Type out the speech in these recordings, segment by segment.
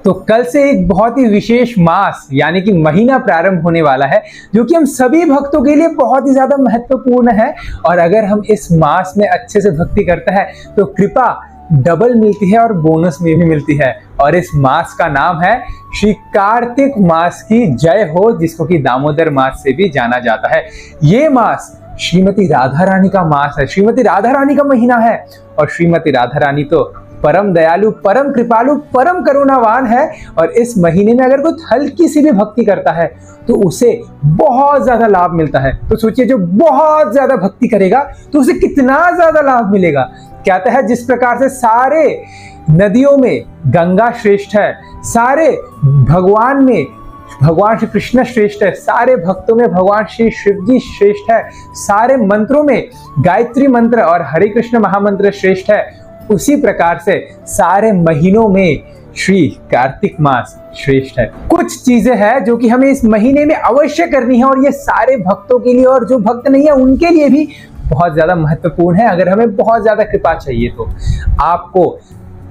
तो कल से एक बहुत ही विशेष मास यानी कि महीना प्रारंभ होने वाला है, जो कि हम सभी भक्तों के लिए बहुत ही ज्यादा महत्वपूर्ण है। और अगर हम इस मास में अच्छे से भक्ति करते हैं तो कृपा डबल मिलती है और बोनस में भी मिलती है। और इस मास का नाम है श्री कार्तिक मास की जय हो, जिसको कि दामोदर मास से भी जाना जाता है। ये मास श्रीमती राधा रानी का मास है, श्रीमती राधा रानी का महीना है। और श्रीमती राधा रानी तो परम दयालु, परम कृपालु, परम करुणावान है। और इस महीने में अगर कोई हल्की सी भी भक्ति करता है तो उसे बहुत ज्यादा लाभ मिलता है। तो सोचिए, जो बहुत ज्यादा भक्ति करेगा तो उसे कितना ज्यादा लाभ मिलेगा। कहता है जिस प्रकार से सारे नदियों में गंगा श्रेष्ठ है, सारे भगवान में भगवान श्री कृष्ण श्रेष्ठ है, सारे भक्तों में भगवान श्री शिव जी श्रेष्ठ है, सारे मंत्रों में गायत्री मंत्र और हरे कृष्ण महामंत्र श्रेष्ठ है, उसी प्रकार से सारे महीनों में श्री कार्तिक मास श्रेष्ठ है। कुछ चीजें हैं जो कि हमें इस महीने में अवश्य करनी है, और ये सारे भक्तों के लिए और जो भक्त नहीं है उनके लिए भी बहुत ज्यादा महत्वपूर्ण है। अगर हमें बहुत ज्यादा कृपा चाहिए तो आपको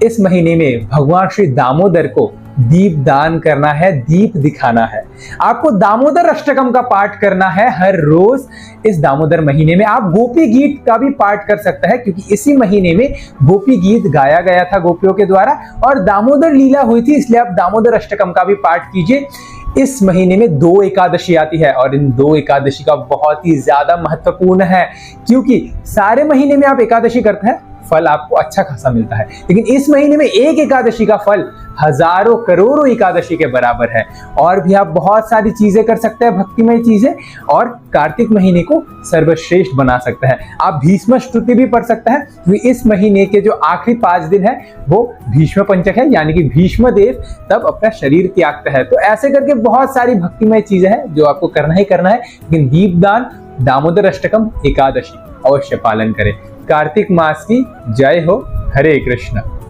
इस महीने में भगवान श्री दामोदर को दीप दान करना है, दीप दिखाना है। आपको दामोदर अष्टकम का पाठ करना है हर रोज इस दामोदर महीने में। आप गोपी गीत का भी पाठ कर सकते हैं, क्योंकि इसी महीने में गोपी गीत गाया गया था गोपियों के द्वारा और दामोदर लीला हुई थी, इसलिए आप दामोदर अष्टकम का भी पाठ कीजिए। इस महीने में 2 एकादशी आती है और इन 2 एकादशी का बहुत ही ज्यादा महत्वपूर्ण है, क्योंकि सारे महीने में आप एकादशी करते हैं, फल आपको अच्छा खासा मिलता है, लेकिन इस महीने में एक एकादशी का फल हजारों करोड़ों एकादशी के बराबर है। और भी आप बहुत सारी चीजें कर सकते हैं, भक्तिमय चीजें, और कार्तिक महीने को सर्वश्रेष्ठ बना सकते हैं। आप भीष्म स्तुति भी पढ़ सकते हैं, क्योंकि इस महीने के जो आखिरी 5 दिन है वो भीष्म पंचक है, यानी कि भीष्म देव तब अपना शरीर त्यागते हैं। तो ऐसे करके बहुत सारी भक्तिमय चीजें हैं जो आपको करना ही करना है, लेकिन दीपदान, दामोदर अष्टकम, एकादशी अवश्य पालन करें। कार्तिक मास की जय हो। हरे कृष्ण।